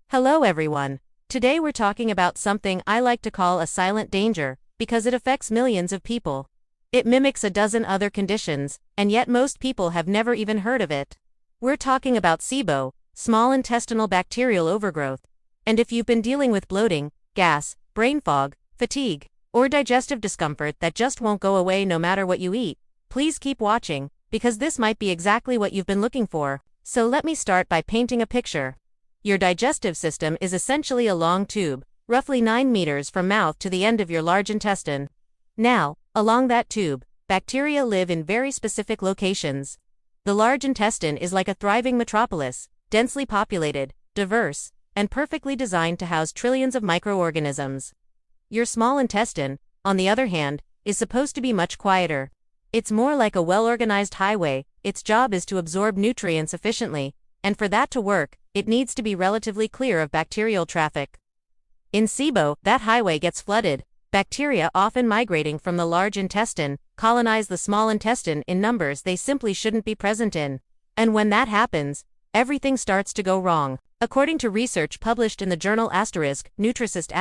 Hello everyone. Today we're talking about something I like to call a silent danger, because it affects millions of people. It mimics a dozen other conditions, and yet most people have never even heard of it. We're talking about SIBO, small intestinal bacterial overgrowth. And if you've been dealing with bloating, gas, brain fog, fatigue, or digestive discomfort that just won't go away no matter what you eat, please keep watching, because this might be exactly what you've been looking for. So let me start by painting a picture. Your digestive system is essentially a long tube, roughly 9 meters from mouth to the end of your large intestine. Now, along that tube, bacteria live in very specific locations. The large intestine is like a thriving metropolis, densely populated, diverse, and perfectly designed to house trillions of microorganisms. Your small intestine, on the other hand, is supposed to be much quieter. It's more like a well-organized highway. Its job is to absorb nutrients efficiently, and for that to work, it needs to be relatively clear of bacterial traffic. In SIBO, that highway gets flooded. Bacteria, often migrating from the large intestine, colonize the small intestine in numbers they simply shouldn't be present in. And when that happens, everything starts to go wrong. According to research published in the journal Nutricist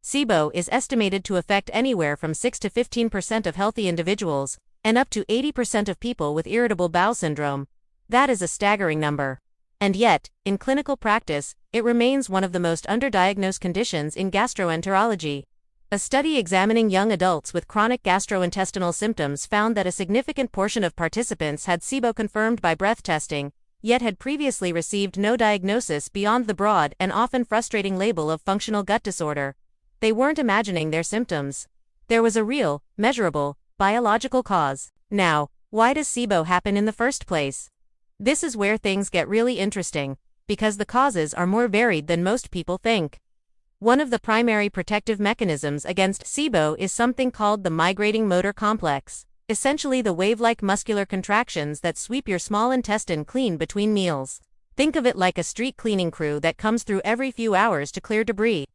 SIBO is estimated to affect anywhere from 6 to 15% of healthy individuals, and up to 80% of people with irritable bowel syndrome. That is a staggering number. And yet, in clinical practice, it remains one of the most underdiagnosed conditions in gastroenterology. A study examining young adults with chronic gastrointestinal symptoms found that a significant portion of participants had SIBO confirmed by breath testing, yet had previously received no diagnosis beyond the broad and often frustrating label of functional gut disorder. They weren't imagining their symptoms. There was a real, measurable, biological cause. Now, why does SIBO happen in the first place? This is where things get really interesting, because the causes are more varied than most people think. One of the primary protective mechanisms against SIBO is something called the migrating motor complex, essentially the wave-like muscular contractions that sweep your small intestine clean between meals. Think of it like a street cleaning crew that comes through every few hours to clear debris.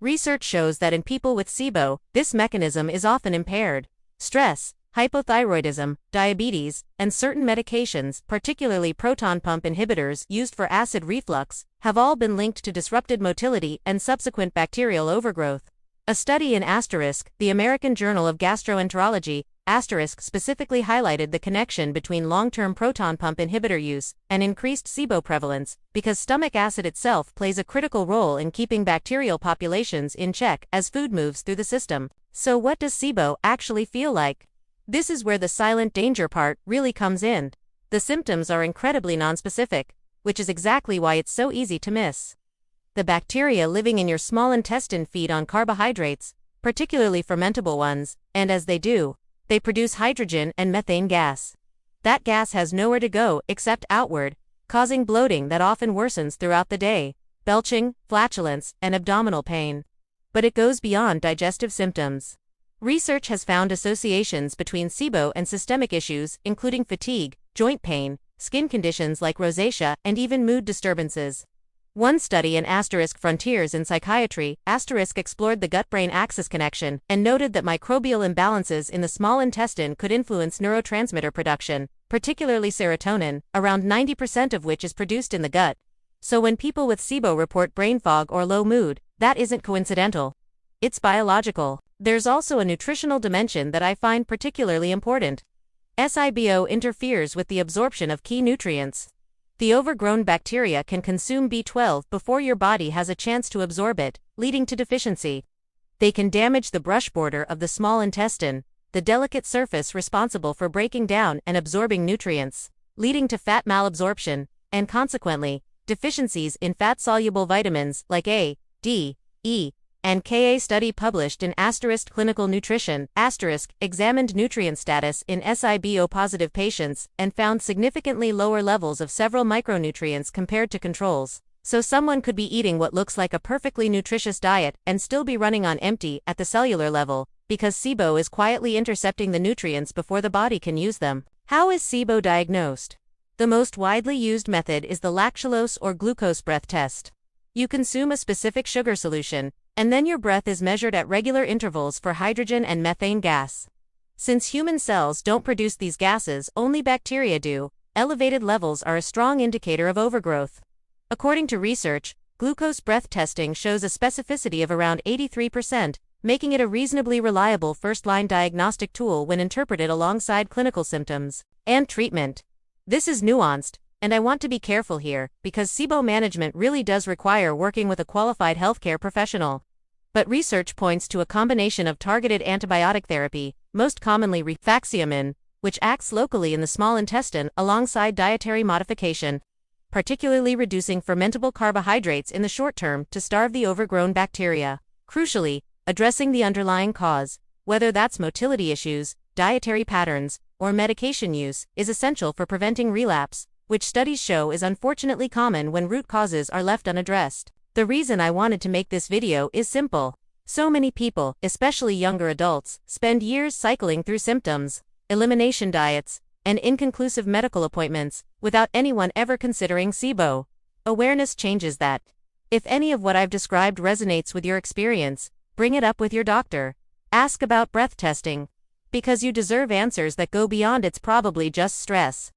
Research shows that in people with SIBO, this mechanism is often impaired. Stress, hypothyroidism, diabetes, and certain medications, particularly proton pump inhibitors used for acid reflux, have all been linked to disrupted motility and subsequent bacterial overgrowth. A study in the American Journal of Gastroenterology, specifically highlighted the connection between long-term proton pump inhibitor use and increased SIBO prevalence, because stomach acid itself plays a critical role in keeping bacterial populations in check as food moves through the system. So what does SIBO actually feel like? This is where the silent danger part really comes in. The symptoms are incredibly nonspecific, which is exactly why it's so easy to miss. The bacteria living in your small intestine feed on carbohydrates, particularly fermentable ones, and as they do, they produce hydrogen and methane gas. That gas has nowhere to go except outward, causing bloating that often worsens throughout the day, belching, flatulence, and abdominal pain. But it goes beyond digestive symptoms. Research has found associations between SIBO and systemic issues, including fatigue, joint pain, skin conditions like rosacea, and even mood disturbances. One study in Frontiers in Psychiatry explored the gut-brain axis connection and noted that microbial imbalances in the small intestine could influence neurotransmitter production, particularly serotonin, around 90% of which is produced in the gut. So when people with SIBO report brain fog or low mood, that isn't coincidental. It's biological. There's also a nutritional dimension that I find particularly important. SIBO interferes with the absorption of key nutrients. The overgrown bacteria can consume B12 before your body has a chance to absorb it, leading to deficiency. They can damage the brush border of the small intestine, the delicate surface responsible for breaking down and absorbing nutrients, leading to fat malabsorption, and consequently, deficiencies in fat-soluble vitamins like A, D, E, and Ka. Study published in Clinical Nutrition examined nutrient status in SIBO-positive patients and found significantly lower levels of several micronutrients compared to controls. So someone could be eating what looks like a perfectly nutritious diet and still be running on empty at the cellular level, because SIBO is quietly intercepting the nutrients before the body can use them. How is SIBO diagnosed? The most widely used method is the lactulose or glucose breath test. You consume a specific sugar solution, and then your breath is measured at regular intervals for hydrogen and methane gas. Since human cells don't produce these gases, only bacteria do, elevated levels are a strong indicator of overgrowth. According to research, glucose breath testing shows a specificity of around 83%, making it a reasonably reliable first-line diagnostic tool when interpreted alongside clinical symptoms and treatment. This is nuanced, and I want to be careful here, because SIBO management really does require working with a qualified healthcare professional. But research points to a combination of targeted antibiotic therapy, most commonly rifaximin, which acts locally in the small intestine alongside dietary modification, particularly reducing fermentable carbohydrates in the short term to starve the overgrown bacteria. Crucially, addressing the underlying cause, whether that's motility issues, dietary patterns, or medication use, is essential for preventing relapse, which studies show is unfortunately common when root causes are left unaddressed. The reason I wanted to make this video is simple. So many people, especially younger adults, spend years cycling through symptoms, elimination diets, and inconclusive medical appointments, without anyone ever considering SIBO. Awareness changes that. If any of what I've described resonates with your experience, bring it up with your doctor. Ask about breath testing, because you deserve answers that go beyond "it's probably just stress."